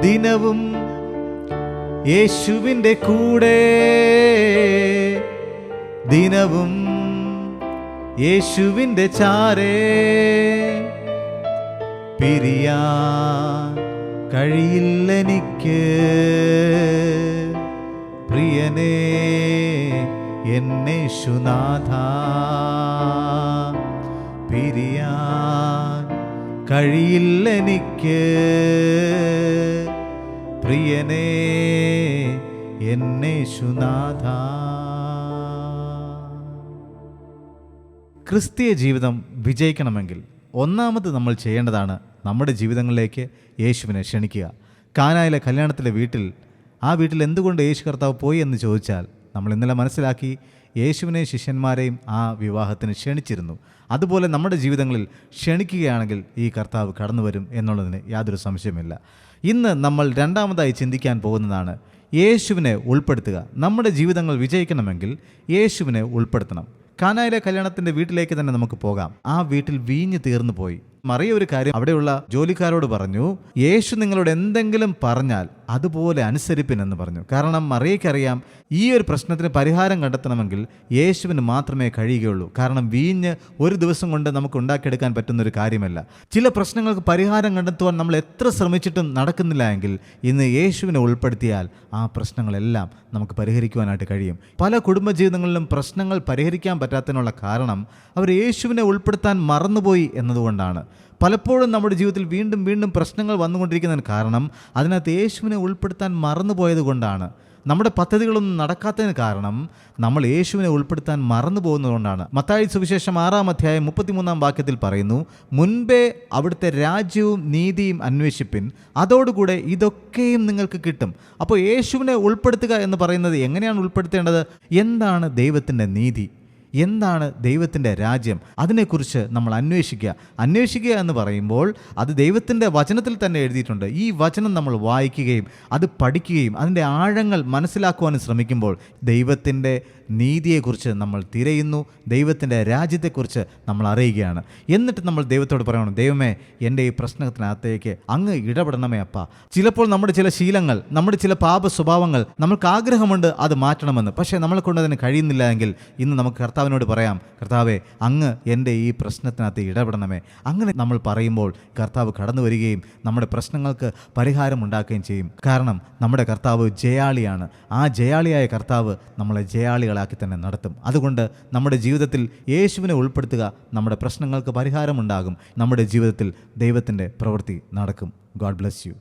ദിനവും യേശുവിൻ്റെ കൂടെ, ദിനവും യേശുവിൻ്റെ ചാരേ, പിരിയാൻ കഴിയില്ലെനിക്ക് പ്രിയനേ എന്നേശുനാഥ, പിരിയാൻ കഴിയില്ലെനിക്ക് പ്രിയനേ എന്നേശുനാഥ. ക്രിസ്തീയ ജീവിതം വിജയിക്കണമെങ്കിൽ ഒന്നാമത് നമ്മൾ ചെയ്യേണ്ടതാണ് നമ്മുടെ ജീവിതങ്ങളിലേക്ക് യേശുവിനെ ക്ഷണിക്കുക. കാനായിലെ കല്യാണത്തിലെ വീട്ടിൽ, ആ വീട്ടിൽ എന്തുകൊണ്ട് യേശു കർത്താവ് പോയി എന്ന് ചോദിച്ചാൽ നമ്മൾ ഇന്നലെ മനസ്സിലാക്കി, യേശുവിനെ ശിഷ്യന്മാരെയും ആ വിവാഹത്തിന് ക്ഷണിച്ചിരുന്നു. അതുപോലെ നമ്മുടെ ജീവിതങ്ങളിൽ ക്ഷണിക്കുകയാണെങ്കിൽ ഈ കർത്താവ് കടന്നു വരും എന്നുള്ളതിന് യാതൊരു സംശയമില്ല. ഇന്ന് നമ്മൾ രണ്ടാമതായി ചിന്തിക്കാൻ പോകുന്നതാണ് യേശുവിനെ ഉൾപ്പെടുത്തുക. നമ്മുടെ ജീവിതങ്ങൾ വിജയിക്കണമെങ്കിൽ യേശുവിനെ ഉൾപ്പെടുത്തണം. കാനായിലെ കല്യാണത്തിൻ്റെ വീട്ടിലേക്ക് തന്നെ നമുക്ക് പോകാം. ആ വീട്ടിൽ വീഞ്ഞ് തീർന്നു പോയി. മറിയ ഒരു കാര്യം അവിടെയുള്ള ജോലിക്കാരോട് പറഞ്ഞു, യേശു നിങ്ങളോട് എന്തെങ്കിലും പറഞ്ഞാൽ അതുപോലെ അനുസരിപ്പിനെന്ന് പറഞ്ഞു. കാരണം മറിയയ്ക്കറിയാം ഈ ഒരു പ്രശ്നത്തിന് പരിഹാരം കണ്ടെത്തണമെങ്കിൽ യേശുവിന് മാത്രമേ കഴിയുകയുള്ളൂ. കാരണം വീഞ്ഞ് ഒരു ദിവസം കൊണ്ട് നമുക്ക് ഉണ്ടാക്കിയെടുക്കാൻ പറ്റുന്നൊരു കാര്യമല്ല. ചില പ്രശ്നങ്ങൾക്ക് പരിഹാരം കണ്ടെത്തുവാൻ നമ്മൾ എത്ര ശ്രമിച്ചിട്ടും നടക്കുന്നില്ല എങ്കിൽ ഇന്ന് യേശുവിനെ ഉൾപ്പെടുത്തിയാൽ ആ പ്രശ്നങ്ങളെല്ലാം നമുക്ക് പരിഹരിക്കുവാനായിട്ട് കഴിയും. പല കുടുംബജീവിതങ്ങളിലും പ്രശ്നങ്ങൾ പരിഹരിക്കാൻ പറ്റാത്തതിനുള്ള കാരണം അവർ യേശുവിനെ ഉൾപ്പെടുത്താൻ മറന്നുപോയി എന്നതുകൊണ്ടാണ്. പലപ്പോഴും നമ്മുടെ ജീവിതത്തിൽ വീണ്ടും വീണ്ടും പ്രശ്നങ്ങൾ വന്നുകൊണ്ടിരിക്കുന്നതിന് കാരണം അതിനകത്ത് യേശുവിനെ ഉൾപ്പെടുത്താൻ മറന്നുപോയത് കൊണ്ടാണ്. നമ്മുടെ പദ്ധതികളൊന്നും നടക്കാത്തതിന് കാരണം നമ്മൾ യേശുവിനെ ഉൾപ്പെടുത്താൻ മറന്നു പോകുന്നതുകൊണ്ടാണ്. മത്തായി സുവിശേഷം 6-ാം അധ്യായം 33-ാം വാക്യത്തിൽ പറയുന്നു, മുൻപേ അവിടുത്തെ രാജ്യവും നീതിയും അന്വേഷിപ്പിൻ, അതോടുകൂടെ ഇതൊക്കെയും നിങ്ങൾക്ക് കിട്ടും. അപ്പോൾ യേശുവിനെ ഉൾപ്പെടുത്തുക എന്ന് പറയുന്നത് എങ്ങനെയാണ് ഉൾപ്പെടുത്തേണ്ടത്? എന്താണ് ദൈവത്തിൻ്റെ നീതി, എന്താണ് ദൈവത്തിൻ്റെ രാജ്യം, അതിനെക്കുറിച്ച് നമ്മൾ അന്വേഷിക്കുക എന്ന് പറയുമ്പോൾ അത് ദൈവത്തിൻ്റെ വചനത്തിൽ തന്നെ എഴുതിയിട്ടുണ്ട്. ഈ വചനം നമ്മൾ വായിക്കുകയും അത് പഠിക്കുകയും അതിൻ്റെ ആഴങ്ങൾ മനസ്സിലാക്കുവാനും ശ്രമിക്കുമ്പോൾ ദൈവത്തിൻ്റെ നീതിയെക്കുറിച്ച് നമ്മൾ തിരയുന്നു, ദൈവത്തിൻ്റെ രാജ്യത്തെക്കുറിച്ച് നമ്മൾ അറിയുകയാണ്. എന്നിട്ട് നമ്മൾ ദൈവത്തോട് പറയണം, ദൈവമേ എൻ്റെ ഈ പ്രശ്നത്തിനകത്തേക്ക് അങ്ങ് ഇടപെടണമേ അപ്പാ. ചിലപ്പോൾ നമ്മുടെ ചില ശീലങ്ങൾ, നമ്മുടെ ചില പാപ സ്വഭാവങ്ങൾ നമുക്ക് ആഗ്രഹമുണ്ട് അത് മാറ്റണമെന്ന്, പക്ഷേ നമ്മളെ കൊണ്ട് അതിന് കഴിയുന്നില്ല എങ്കിൽ ഇന്ന് നമുക്ക് കർത്താവിനോട് പറയാം, കർത്താവേ അങ്ങ് എൻ്റെ ഈ പ്രശ്നത്തിനകത്ത് ഇടപെടണമേ. അങ്ങനെ നമ്മൾ പറയുമ്പോൾ കർത്താവ് കടന്നു വരികയും നമ്മുടെ പ്രശ്നങ്ങൾക്ക് പരിഹാരമുണ്ടാക്കുകയും ചെയ്യും. കാരണം നമ്മുടെ കർത്താവ് ജയാളിയാണ്. ആ ജയാളിയായ കർത്താവ് നമ്മളെ ജയാളികളാക്കി തന്നെ നടത്തും. അതുകൊണ്ട് നമ്മുടെ ജീവിതത്തിൽ യേശുവിനെ ഉൾപ്പെടുത്തുക. നമ്മുടെ പ്രശ്നങ്ങൾക്ക് പരിഹാരമുണ്ടാകും. നമ്മുടെ ജീവിതത്തിൽ ദൈവത്തിൻ്റെ പ്രവൃത്തി നടക്കും. God bless you.